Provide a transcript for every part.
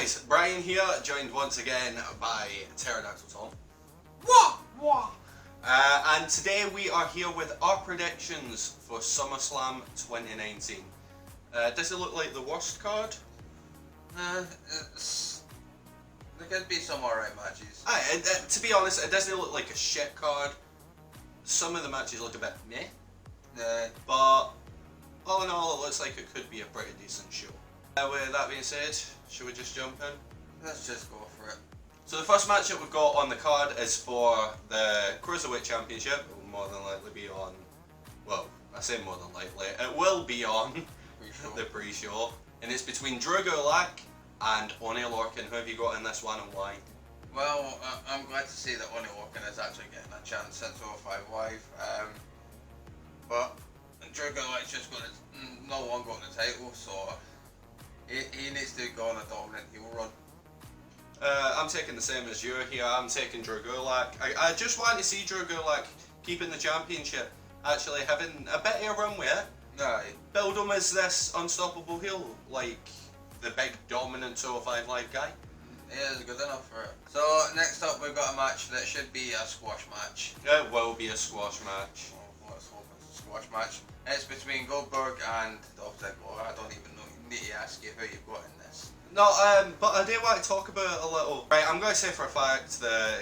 boys, Brian here, joined once again by Pterodactyl Tom. Wah! Wah! And today we are here with our predictions for SummerSlam 2019. Does it look like the worst card? There could be some alright matches. To be honest, it doesn't look like a shit card. Some of the matches look a bit meh. But all in all, it looks like it could be a pretty decent show. With that being said, should we just jump in? Let's just go for it. So the first match that we've got on the card is for the Cruiserweight Championship. It will more than likely be on, well, I say more than likely, it will be on the pre-show. And it's between Drew Gulak and ONeill. Who have you got in this one and why? Well, I'm glad to see that ONeill is actually getting a chance since 05 Live. But Drew Gulak's just got no one got the title, so he needs to go on a dominant heel run. I'm taking the same as you here. I'm taking Drew Gulak. I just want to see Drew Gulak keeping the championship, actually having a bit of a run with it. Aye. Build him as this unstoppable heel, like the big dominant 205 Live guy. He is good enough for it. So next up we've got a match that should be a squash match. It will be a squash match. Well, let's hope it's a squash match. It's between Goldberg and Dolph Ziggler. I don't even know. Need to ask you who you've got in this. No, but I do want to talk about it a little. Right, I'm going to say for a fact that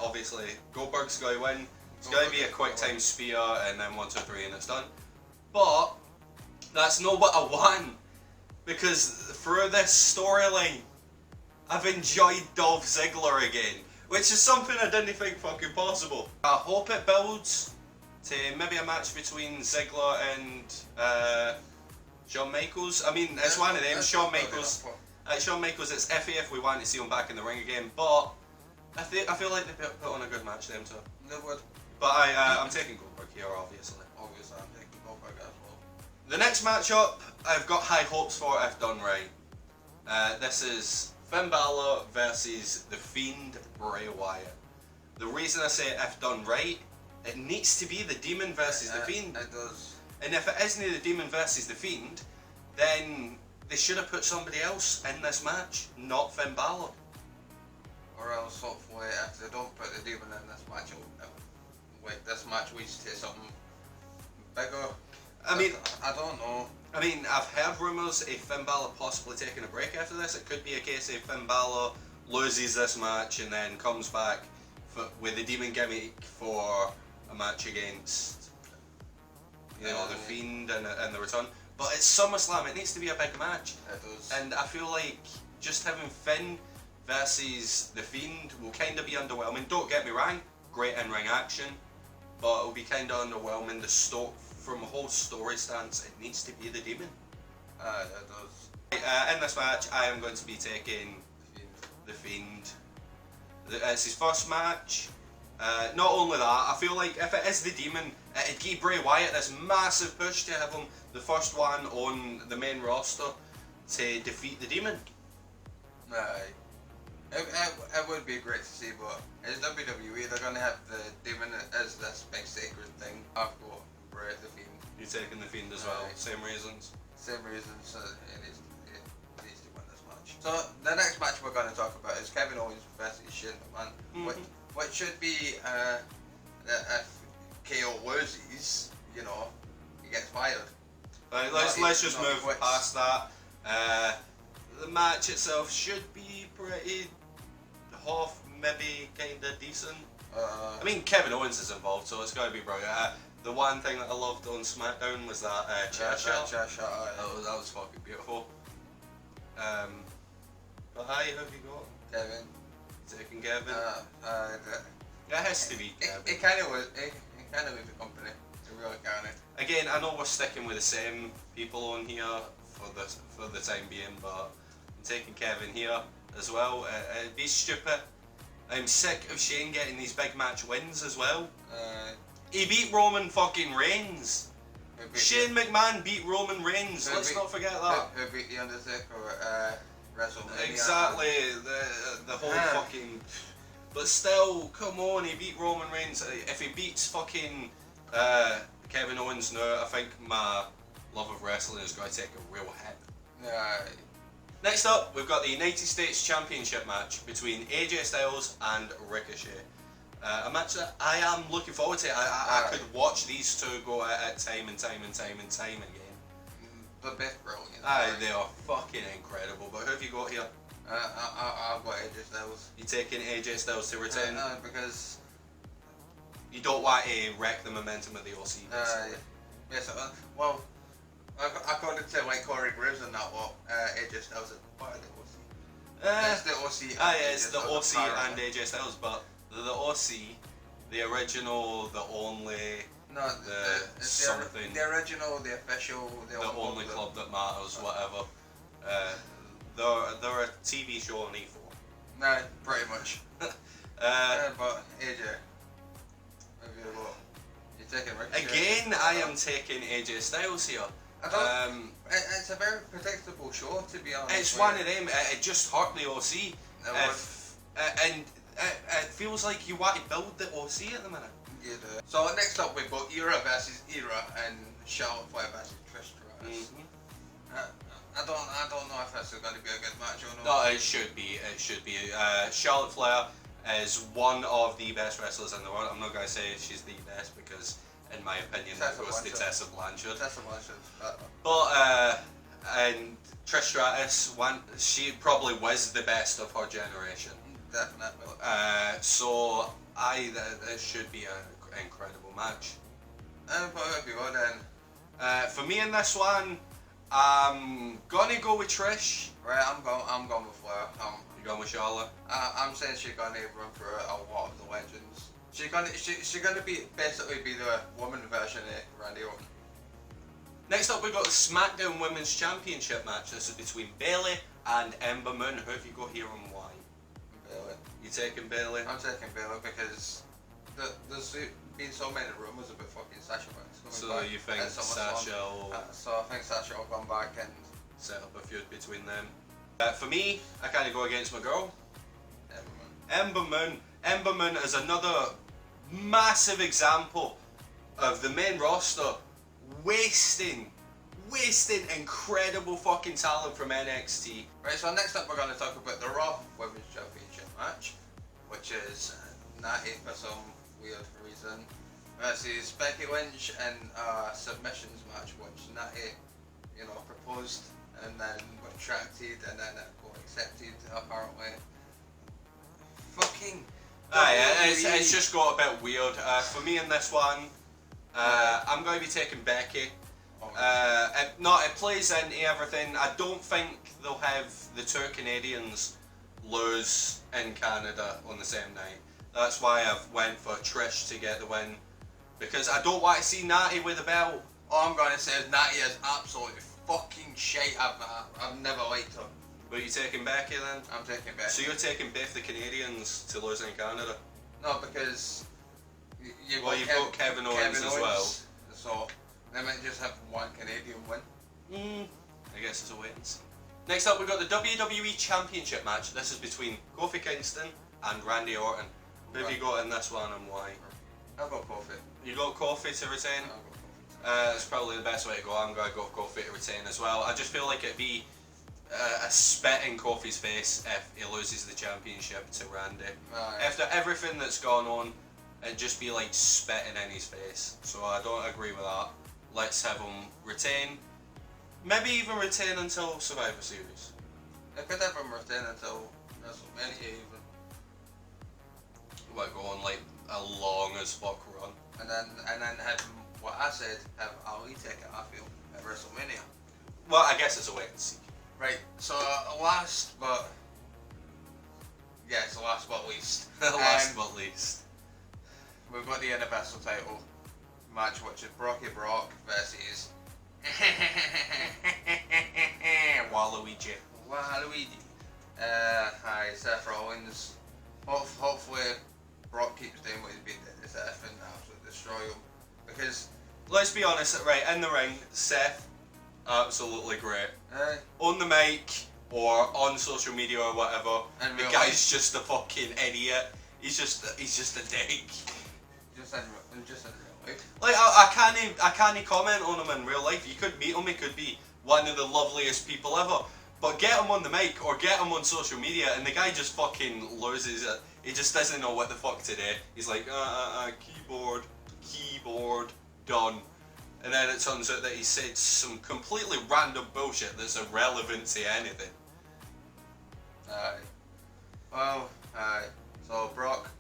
obviously Goldberg's going to win. It's going to be a quick time spear and then 1, 2, 3 and it's done. But that's not what I want, because through this storyline, I've enjoyed Dolph Ziggler again, which is something I didn't think fucking possible. I hope it builds to maybe a match between Ziggler and Shawn Michaels. I mean, it's one of them. Shawn Michaels. Shawn Michaels. It's iffy if we want to see him back in the ring again, but I feel like they put on a good match them too. They would. But I'm taking Goldberg here, obviously. Obviously, I'm taking Goldberg as well. The next matchup, I've got high hopes for if done right. This is Finn Balor versus The Fiend Bray Wyatt. The reason I say if done right, it needs to be the Demon versus The Fiend. It does. And if it isn't the Demon versus The Fiend, then they should have put somebody else in this match, not Finn Balor. Or else, hopefully, if they don't put the Demon in this match, this match leads to something bigger. I mean, I don't know. I mean, I've heard rumours of Finn Balor possibly taking a break after this. It could be a case of Finn Balor loses this match and then comes back with the Demon gimmick for a match against, you know, The Fiend and the return. But it's SummerSlam, it needs to be a big match. It does. And I feel like just having Finn versus The Fiend will kind of be underwhelming. Don't get me wrong, great in-ring action, but it'll be kind of underwhelming. From a whole story stance, it needs to be the Demon. It does. In this match, I am going to be taking The Fiend. It's his first match. Not only that, I feel like if it is the Demon, it'd give Bray Wyatt this massive push to have him the first one on the main roster to defeat the Demon. Aye. It would be great to see, but as WWE, they're going to have the Demon as this big sacred thing. I've got Bray the Fiend. You're taking the Fiend as well, same reasons. Same reasons, it needs to win this match. So the next match we're going to talk about is Kevin Owens versus Shane McMahon, which should be if KO loses, you know, he gets fired. Right, let's just move past that. The match itself should be pretty half, maybe kind of decent. I mean, Kevin Owens is involved, so it's got to be brilliant. The one thing that I loved on SmackDown was that chair shot. That was fucking beautiful. But hi, who have you got? Kevin. Taking Kevin. It has to be Kevin. It kind of was. It kind of leaves the company. It really kind of. Again, I know we're sticking with the same people on here for the time being, but I'm taking Kevin here as well. It'd be stupid. I'm sick of Shane getting these big match wins as well. He beat Roman fucking Reigns. Shane McMahon beat Roman Reigns. Let's not forget that. Who beat the Undertaker at WrestleMania? Exactly. The whole fucking. But still, come on. He beat Roman Reigns. If he beats fucking Kevin Owens now, I think my love of wrestling is going to take a real hit. Yeah. Next up, we've got the United States Championship match between AJ Styles and Ricochet. A match that I am looking forward to. I could watch these two go at it time and time again. They're both brilliant. They are fucking incredible. But who have you got here? I've got AJ Styles. You taking AJ Styles to retain? Because you don't want to wreck the momentum of the OC, basically. Basically. Well, according to like Corey Graves and that, AJ Styles is part of the OC. It's the OC. It's the OC and AJ Styles, but the OC, the original, the only, something, the original, the official, the only club that matters, whatever. They're a TV show on E4. No, pretty much. But AJ, you're taking Ricochet. Again, I am taking AJ Styles here. It's a very predictable show, to be honest. It's one of them. It just hurt the OC. And it feels like you want to build the OC at the minute. You do. So next up we've got Era versus Era and Charlotte Flair versus Trish Stratus. I don't know if this is going to be a good match or not. No, it should be. Charlotte Flair is one of the best wrestlers in the world. I'm not going to say she's the best because, in my opinion, that goes to Tessa Blanchard. But and Trish Stratus, she probably was the best of her generation. Definitely. So it should be an incredible match. For me in this one, I'm gonna go with Trish. Right, I'm going with Flair. You going with Charlotte? I'm saying she's gonna run through a lot of the legends. She's gonna basically be the woman version of Randy Orton. Next up, we've got the SmackDown Women's Championship match. This is between Bayley and Ember Moon. Who have you got here and why? Bayley. You taking Bayley? I'm taking Bayley because there's been so many rumours about fucking Sasha Banks coming back. So you think Sasha will... So I think Sasha will come back and set up a feud between them. For me, I kind of go against my girl. Ember Moon. Ember Moon is another massive example of the main roster wasting incredible fucking talent from NXT. Right, so next up we're going to talk about the Raw Women's Championship match, which is Natty for some weird reason versus Becky Lynch in a submissions match, which Natty, proposed and then retracted and then it got accepted apparently. Fucking. It's just got a bit weird. For me in this one, I'm going to be taking Becky. It plays into everything. I don't think they'll have the two Canadians lose in Canada on the same night. That's why I've went for Trish to get the win. Because I don't want to see Natty with a belt. All I'm going to say is Natty is absolutely fucking shite. I've never liked her. But you taking Becky then? I'm taking Becky. So you're taking both the Canadians to lose in Canada? No, because you've got Kevin Owens as well. So they might just have one Canadian win. I guess it's a wait and see. Next up, we've got the WWE Championship match. This is between Kofi Kingston and Randy Orton. Who have you got in this one and why? I've got Kofi. You got Kofi to retain? I've got Kofi. That's probably the best way to go. I'm going to go Kofi to retain as well. I just feel like it'd be a spit in Kofi's face if he loses the championship to Randy. After everything that's gone on, it'd just be like spitting in his face. So I don't agree with that. Let's have him retain. Maybe even retain until Survivor Series. I could have him retain until WrestleMania even. What, go on like a long as fuck run. And then have him, what I said, have Ali take it off you at WrestleMania. Well, I guess it's a wait and see. Right, so last but least. Last but least. We've got the Universal title match, which is Brocky Brock versus Waluigi. Hi, Seth Rollins. Hopefully Brock keeps doing what he's been doing to Seth and absolutely destroy him. Because let's be honest, right, in the ring, Seth, absolutely great. On the mic or on social media or whatever, the guy's just a fucking idiot. He's just a dick. Just in real life. Like I can't comment on him in real life. You could meet him, he could be one of the loveliest people ever. But get him on the mic or get him on social media, and the guy just fucking loses it. He just doesn't know what the fuck to do. He's like, keyboard, done. And then it turns out that he said some completely random bullshit that's irrelevant to anything. Aye. Well, aye. So, Brock?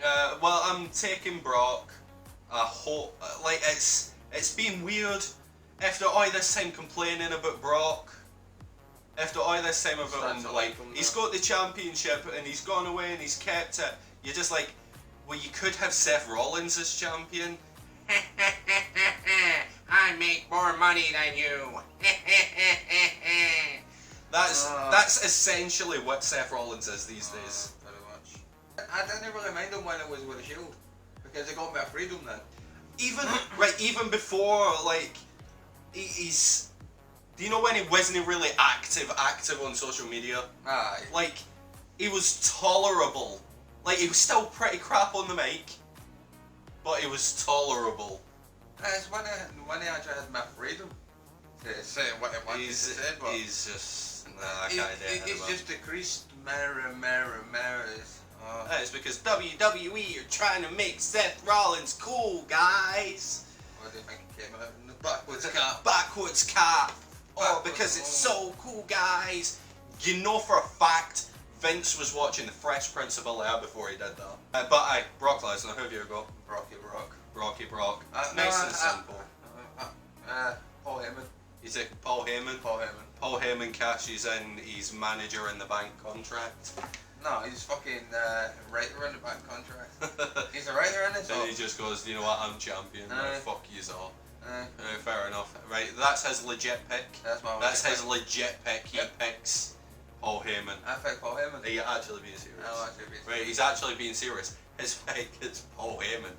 Well, I'm taking Brock. I hope, like, it's been weird after all this time complaining about Brock. After all this time about him, like, he's got the championship and he's gone away and he's kept it. You're just like, well, you could have Seth Rollins as champion. I make more money than you. That's essentially what Seth Rollins is these days. Very much. I didn't really mind him when it was with a Shield, because it got me a freedom then. Even before, like, he's. Do you know when he wasn't really active on social media? Aye. Like, he was tolerable. Like, he was still pretty crap on the mic, but he was tolerable. It's when he actually had my freedom to say what he wanted to say, but he's just I can't do it. He's just decreased mirrors. It's because WWE are trying to make Seth Rollins cool, guys. What do you think he came out in the backwards cap? Backwards cap. Oh, because it's so cool, guys. You know for a fact Vince was watching The Fresh Prince of Bel-Air before he did that. But Brock Lesnar, who have you got? Brocky Brock. Nice and simple. Paul Heyman. You take Paul Heyman? Paul Heyman cashes in his manager in the bank contract. No, he's fucking writer in the bank contract. He's a writer in it, so... And he just goes, you know what, I'm champion. Fuck yous all. Fair enough. Right, that's his legit pick. That's his legit pick. He picks Paul Heyman. I pick Paul Heyman. Are you actually being serious? I'll actually be serious. Right, he's actually being serious. His pick is Paul Heyman.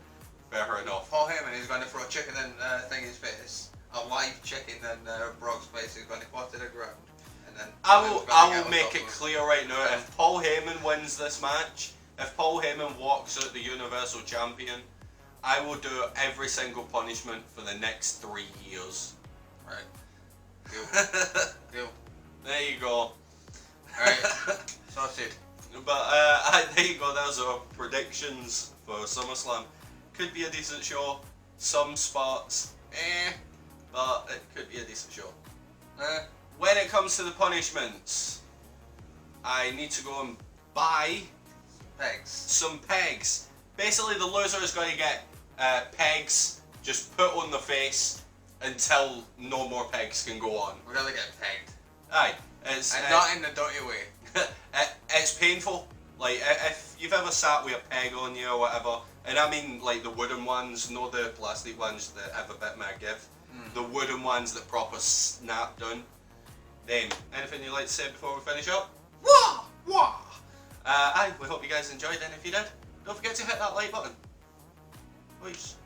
Fair enough. Paul Heyman is going to throw a chicken in Thingy's face. A live chicken in Brock's face. He's going to fall to the ground. And then I will make it clear right now, if Paul Heyman wins this match, if Paul Heyman walks out the Universal Champion, I will do every single punishment for the next 3 years. Right. Deal. There you go. Alright. Sorted. But there you go, there's our predictions for SummerSlam. Could be a decent show. Some spots, but it could be a decent show. When it comes to the punishments, I need to go and buy some pegs. Basically, the loser is going to get pegs just put on the face until no more pegs can go on. We're going to get pegged. Aye. And not in the dirty way. It's painful. Like, if you've ever sat with a peg on you or whatever, and I mean like the wooden ones, not the plastic ones that have a bit more give. The wooden ones that proper snap down. Then, anything you'd like to say before we finish up? Wah! Wah! We hope you guys enjoyed, and if you did, don't forget to hit that like button. Peace.